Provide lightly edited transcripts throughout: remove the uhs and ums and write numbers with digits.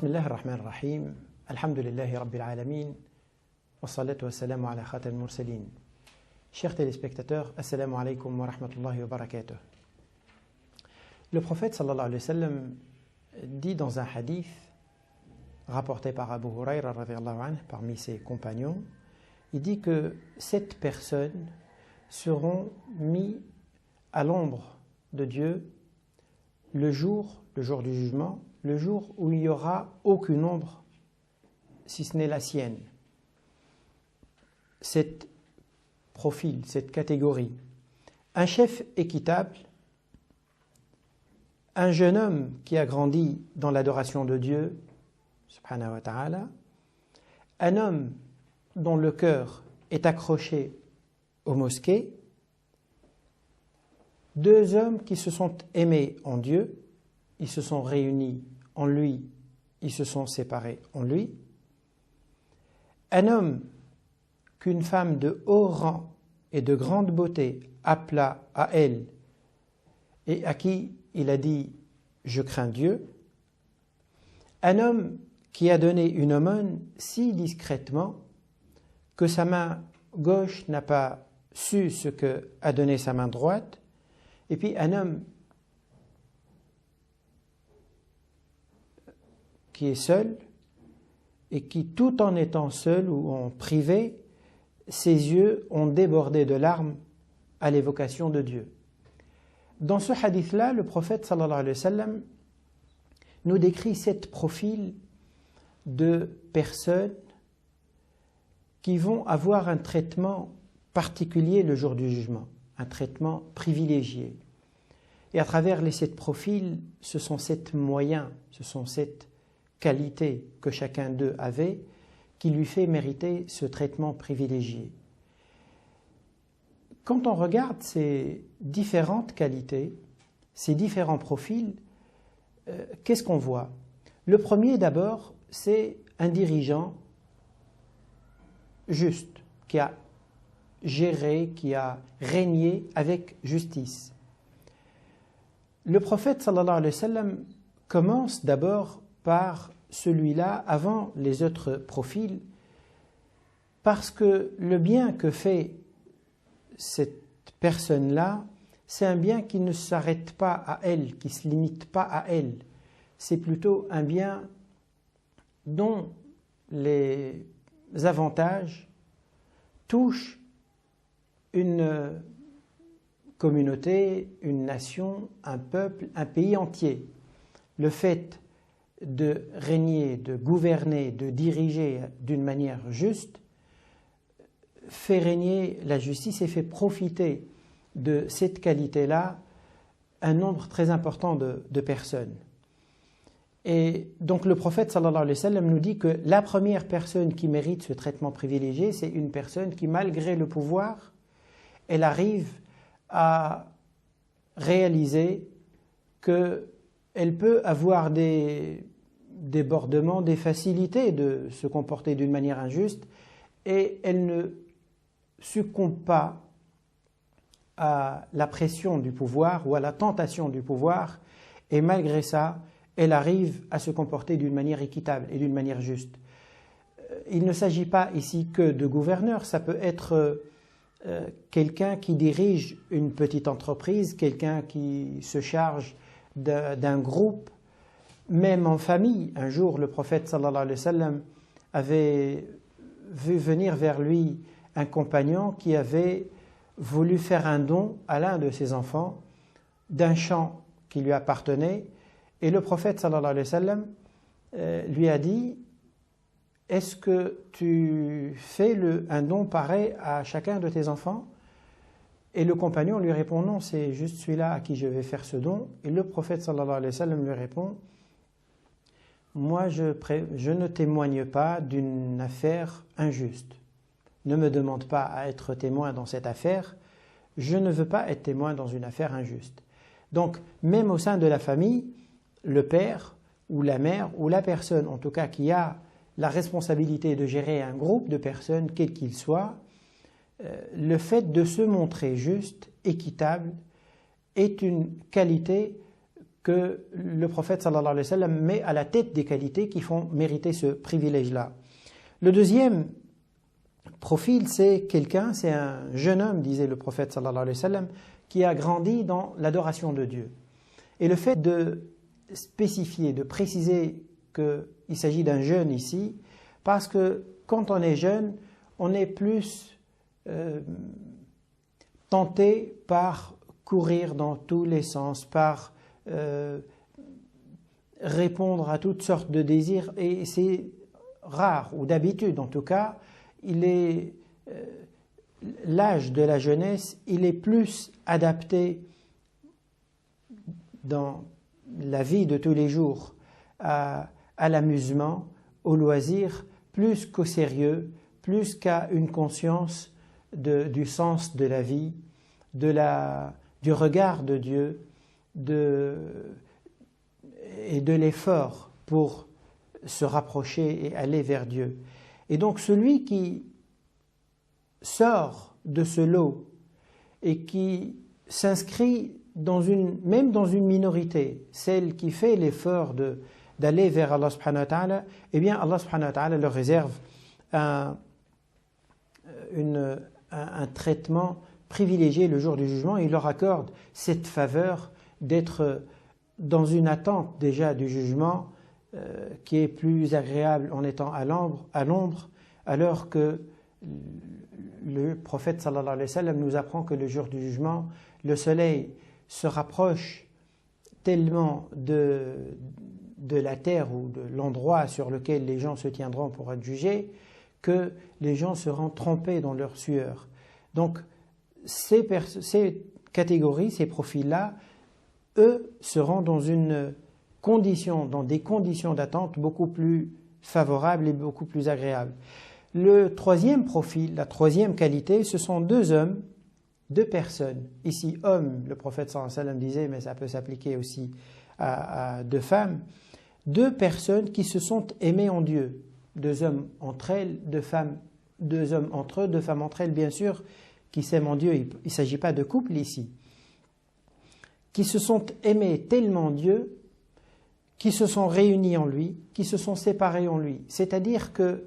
Bismillah ar-Rahman ar-Rahim. Alhamdulillahi Rabbil Alamin. Wa salatu wa salamu ala khatam al-mursalin. Chers téléspectateurs, Assalamu alaikum wa rahmatullahi wa barakatuh. Le prophète sallallahu alayhi wa sallam dit dans un hadith rapporté par Abu Huraira radhiyallahu anhu, parmi ses compagnons, il dit que 7 personnes seront mis à l'ombre de Dieu le jour du jugement, le jour où il n'y aura aucune ombre si ce n'est la sienne. Cet profil, cette catégorie, un chef équitable, un jeune homme qui a grandi dans l'adoration de Dieu, subhanahu wa ta'ala, un homme dont le cœur est accroché aux mosquées, 2 hommes qui se sont aimés en Dieu, ils se sont réunis en lui, ils se sont séparés en lui, un homme qu'une femme de haut rang et de grande beauté appela à elle et à qui il a dit « Je crains Dieu », un homme qui a donné une aumône si discrètement que sa main gauche n'a pas su ce que a donné sa main droite, et puis un homme qui est seul et qui, tout en étant seul ou en privé, ses yeux ont débordé de larmes à l'évocation de Dieu. Dans ce hadith-là, le prophète sallallahu alayhi wa sallam nous décrit 7 profils de personnes qui vont avoir un traitement particulier le jour du jugement, un traitement privilégié. Et à travers les 7 profils, ce sont 7 moyens, ce sont 7 qualités que chacun d'eux avait qui lui fait mériter ce traitement privilégié. Quand on regarde ces différentes qualités, ces différents profils, qu'est-ce qu'on voit? Le premier d'abord, c'est un dirigeant juste, qui a géré, qui a régné avec justice. Le prophète sallallahu alayhi wa sallam commence d'abord par celui-là avant les autres profils, parce que le bien que fait cette personne-là, c'est un bien qui ne s'arrête pas à elle, qui ne se limite pas à elle. C'est plutôt un bien dont les avantages touchent une communauté, une nation, un peuple, un pays entier. Le fait de régner, de gouverner, de diriger d'une manière juste fait régner la justice et fait profiter de cette qualité-là un nombre très important de personnes. Et donc le prophète sallallahu alayhi wa sallam nous dit que la première personne qui mérite ce traitement privilégié, c'est une personne qui, malgré le pouvoir, elle arrive à réaliser qu'elle peut avoir des débordements, des facilités de se comporter d'une manière injuste, et elle ne succombe pas à la pression du pouvoir ou à la tentation du pouvoir, et malgré ça, elle arrive à se comporter d'une manière équitable et d'une manière juste. Il ne s'agit pas ici que de gouverneurs, ça peut être quelqu'un qui dirige une petite entreprise, quelqu'un qui se charge d'un groupe, même en famille. Un jour, le prophète sallallahu alayhi wa sallam avait vu venir vers lui un compagnon qui avait voulu faire un don à l'un de ses enfants d'un champ qui lui appartenait, et le prophète sallallahu alayhi wa sallam lui a dit: est-ce que tu fais un don pareil à chacun de tes enfants? Et le compagnon lui répond: non, c'est juste celui-là à qui je vais faire ce don. Et le prophète sallallahu alayhi wa sallam lui répond: moi je ne témoigne pas d'une affaire injuste. Ne me demande pas à être témoin dans cette affaire, je ne veux pas être témoin dans une affaire injuste. Donc, même au sein de la famille, le père ou la mère ou la personne, en tout cas, qui a la responsabilité de gérer un groupe de personnes, quel qu'il soit, le fait de se montrer juste, équitable, est une qualité que le prophète sallallahu alayhi wa sallam met à la tête des qualités qui font mériter ce privilège-là. Le deuxième profil, c'est un jeune homme, disait le prophète sallallahu alayhi wa sallam, qui a grandi dans l'adoration de Dieu. Et le fait de spécifier, de préciser qu'il s'agit d'un jeune ici, parce que quand on est jeune, on est plus tenté par courir dans tous les sens, par répondre à toutes sortes de désirs, et c'est rare, ou d'habitude en tout cas, l'âge de la jeunesse, il est plus adapté dans la vie de tous les jours à l'amusement, au loisir, plus qu'au sérieux, plus qu'à une conscience du sens de la vie, du regard de Dieu et de l'effort pour se rapprocher et aller vers Dieu. Et donc celui qui sort de ce lot et qui s'inscrit même dans une minorité, celle qui fait l'effort d'aller vers Allah subhanahu wa ta'ala, eh bien Allah subhanahu wa ta'ala leur réserve un traitement privilégié le jour du jugement, et il leur accorde cette faveur d'être dans une attente déjà du jugement qui est plus agréable en étant à l'ombre, alors que le prophète sallallahu alayhi wa sallam nous apprend que le jour du jugement, le soleil se rapproche tellement de la terre ou de l'endroit sur lequel les gens se tiendront pour être jugés, que les gens seront trempés dans leur sueur. Donc ces catégories, ces profils-là, eux seront dans des conditions d'attente beaucoup plus favorables et beaucoup plus agréables. Le troisième profil, la troisième qualité, ce sont deux personnes. Ici, hommes, le prophète sallallahu alayhi wa sallam disait, mais ça peut s'appliquer aussi à deux femmes. Deux personnes qui se sont aimées en Dieu. Deux hommes entre elles, deux hommes entre eux, deux femmes entre elles, bien sûr, qui s'aiment en Dieu. Il ne s'agit pas de couple ici. Qui se sont aimés tellement Dieu, qui se sont réunis en lui, qui se sont séparés en lui. C'est-à-dire que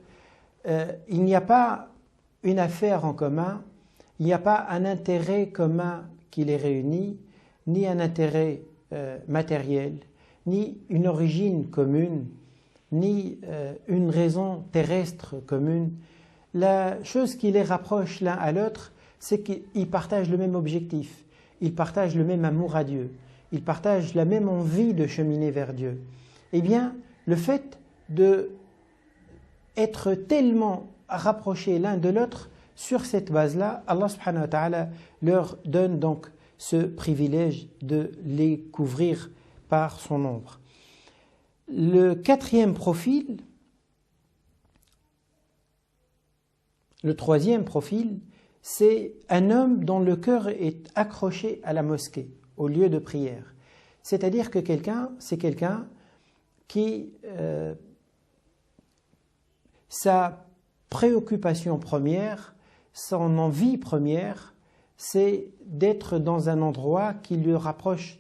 il n'y a pas une affaire en commun, il n'y a pas un intérêt commun qui les réunit, ni un intérêt matériel, ni une origine commune, ni une raison terrestre commune. La chose qui les rapproche l'un à l'autre, c'est qu'ils partagent le même objectif, ils partagent le même amour à Dieu, ils partagent la même envie de cheminer vers Dieu. Eh bien, le fait d'être tellement rapprochés l'un de l'autre, sur cette base-là, Allah subhanahu wa ta'ala leur donne donc ce privilège de les couvrir par son ombre. Le troisième profil, c'est un homme dont le cœur est accroché à la mosquée, au lieu de prière. C'est-à-dire que c'est quelqu'un qui, sa préoccupation première, son envie première, c'est d'être dans un endroit qui le rapproche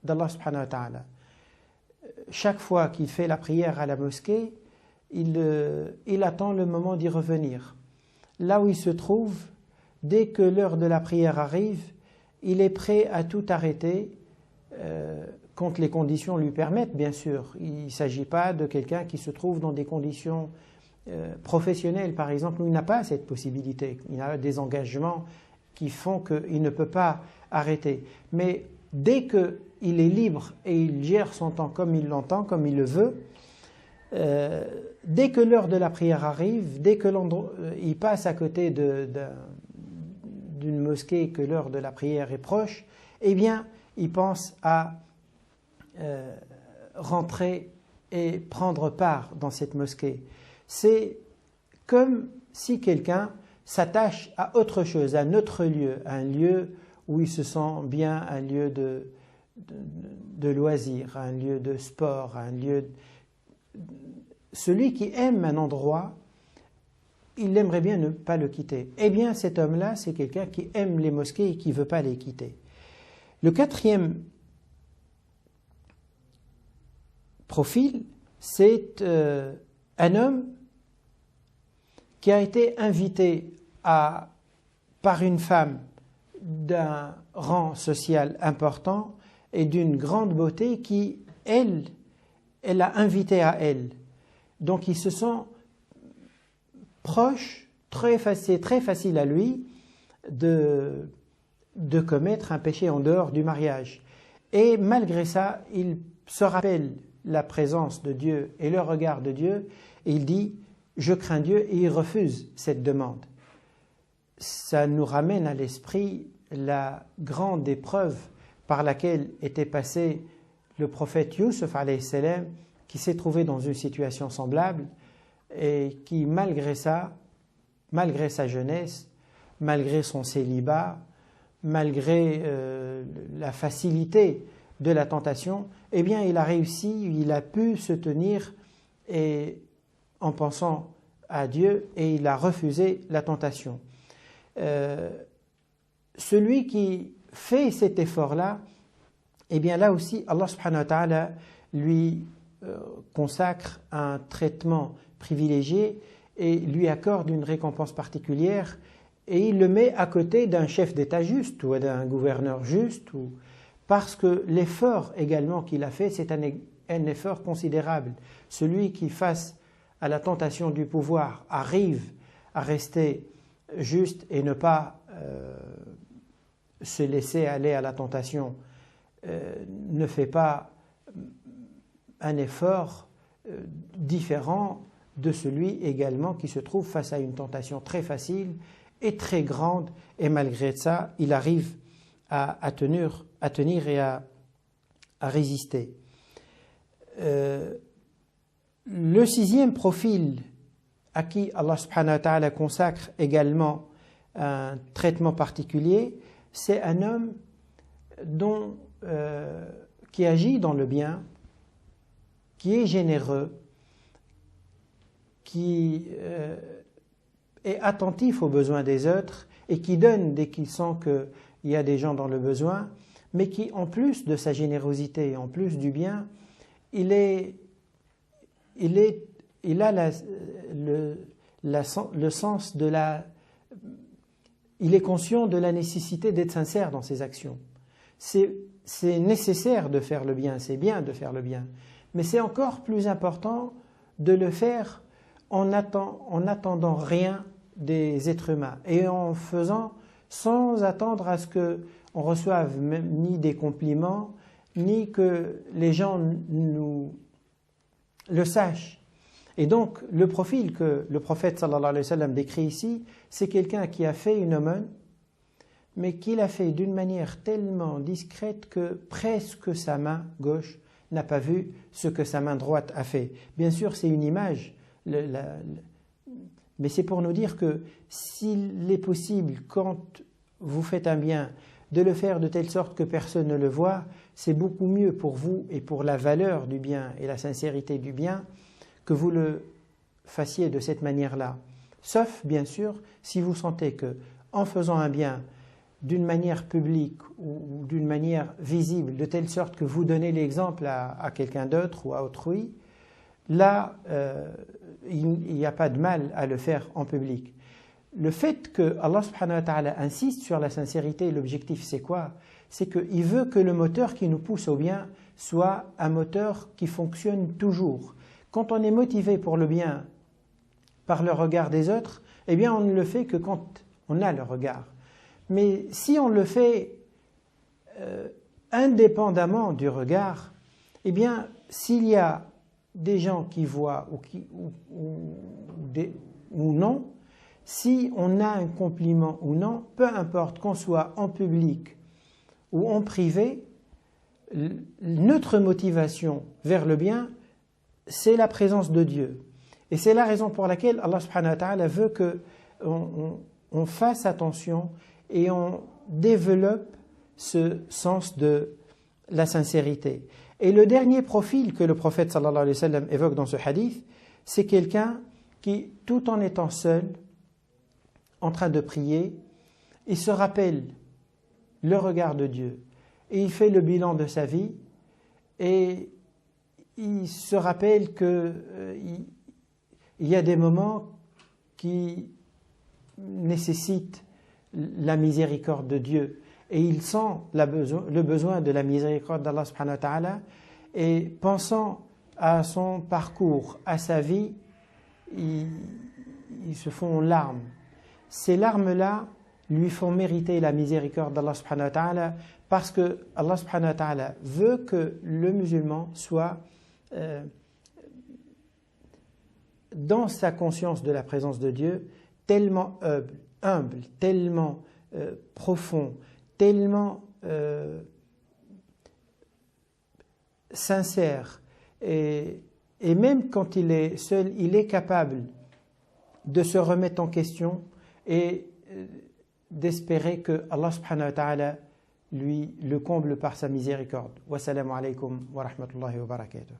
d'Allah subhanahu wa ta'ala. Chaque fois qu'il fait la prière à la mosquée, il attend le moment d'y revenir. Là où il se trouve, dès que l'heure de la prière arrive, il est prêt à tout arrêter quand les conditions lui permettent, bien sûr. Il ne s'agit pas de quelqu'un qui se trouve dans des conditions professionnelles, par exemple, où il n'a pas cette possibilité. Il a des engagements qui font qu'il ne peut pas arrêter. Mais dès qu'il est libre et il gère son temps comme il l'entend, comme il le veut, dès que l'heure de la prière arrive, dès qu'il passe à côté d'une mosquée, que l'heure de la prière est proche, eh bien, il pense à rentrer et prendre part dans cette mosquée. C'est comme si quelqu'un s'attache à autre chose, à un autre lieu, un lieu où il se sent bien, un lieu de loisir, un lieu de sport, un lieu... Celui qui aime un endroit, il aimerait bien ne pas le quitter. Eh bien, cet homme-là, c'est quelqu'un qui aime les mosquées et qui ne veut pas les quitter. Le quatrième profil, c'est un homme qui a été invité par une femme d'un rang social important et d'une grande beauté qui, elle l'a invité à elle. Donc ils se sont proches, c'est très facile à lui de commettre un péché en dehors du mariage. Et malgré ça, il se rappelle la présence de Dieu et le regard de Dieu, et il dit « Je crains Dieu » et il refuse cette demande. Ça nous ramène à l'esprit la grande épreuve par laquelle était passé le prophète Youssef alayhi salam, qui s'est trouvé dans une situation semblable et qui, malgré ça, malgré sa jeunesse, malgré son célibat, malgré la facilité de la tentation, eh bien il a réussi, il a pu se tenir en pensant à Dieu et il a refusé la tentation. Celui qui fait cet effort-là, eh bien là aussi, Allah subhanahu wa ta'ala lui consacre un traitement privilégié et lui accorde une récompense particulière et il le met à côté d'un chef d'État juste ou d'un gouverneur juste, parce que l'effort également qu'il a fait, c'est un effort considérable. Celui qui, face à la tentation du pouvoir, arrive à rester juste et ne pas se laisser aller à la tentation, ne fait pas un effort différent de celui également qui se trouve face à une tentation très facile et très grande, et malgré ça, il arrive à tenir et à résister. Le sixième profil à qui Allah subhanahu wa ta'ala consacre également un traitement particulier, c'est un homme qui agit dans le bien, qui est généreux, qui est attentif aux besoins des autres et qui donne dès qu'il sent qu'il y a des gens dans le besoin, mais qui, en plus de sa générosité, en plus du bien, il a le sens de la... Il est conscient de la nécessité d'être sincère dans ses actions. C'est nécessaire de faire le bien, c'est bien de faire le bien, mais c'est encore plus important de le faire en n'attendant rien des êtres humains et en faisant sans attendre à ce qu'on reçoive même, ni des compliments, ni que les gens nous le sachent. Et donc, le profil que le prophète sallallahu alayhi wa sallam décrit ici, c'est quelqu'un qui a fait une aumône, mais qui l'a fait d'une manière tellement discrète que presque sa main gauche n'a pas vu ce que sa main droite a fait. Bien sûr, c'est une image, mais c'est pour nous dire que s'il est possible, quand vous faites un bien, de le faire de telle sorte que personne ne le voit, c'est beaucoup mieux pour vous et pour la valeur du bien et la sincérité du bien que vous le fassiez de cette manière-là. Sauf, bien sûr, si vous sentez que, en faisant un bien d'une manière publique ou d'une manière visible, de telle sorte que vous donnez l'exemple à quelqu'un d'autre ou à autrui, là, il n'y a pas de mal à le faire en public. Le fait que Allah subhanahu wa ta'ala insiste sur la sincérité, l'objectif c'est quoi? C'est qu'il veut que le moteur qui nous pousse au bien soit un moteur qui fonctionne toujours. Quand on est motivé pour le bien par le regard des autres, eh bien on ne le fait que quand on a le regard. Mais si on le fait indépendamment du regard, eh bien s'il y a des gens qui voient ou non, si on a un compliment ou non, peu importe qu'on soit en public ou en privé, notre motivation vers le bien, c'est la présence de Dieu. Et c'est la raison pour laquelle Allah subhanahu wa ta'ala veut qu'on fasse attention et on développe ce sens de la sincérité. Et le dernier profil que le prophète sallallahu alayhi wa sallam évoque dans ce hadith, c'est quelqu'un qui, tout en étant seul, en train de prier, il se rappelle le regard de Dieu et il fait le bilan de sa vie et il se rappelle qu'il y a des moments qui nécessitent la miséricorde de Dieu. Et il sent le besoin de la miséricorde d'Allah subhanahu wa ta'ala. Et pensant à son parcours, à sa vie, ils se font larmes. Ces larmes-là lui font mériter la miséricorde d'Allah subhanahu wa ta'ala, parce que Allah subhanahu wa ta'ala veut que le musulman soit dans sa conscience de la présence de Dieu tellement humble, tellement profond, tellement sincère, et même quand il est seul, il est capable de se remettre en question et d'espérer que Allah subhanahu wa ta'ala lui le comble par sa miséricorde. Wassalamu alaikum wa rahmatullahi wa barakatuh.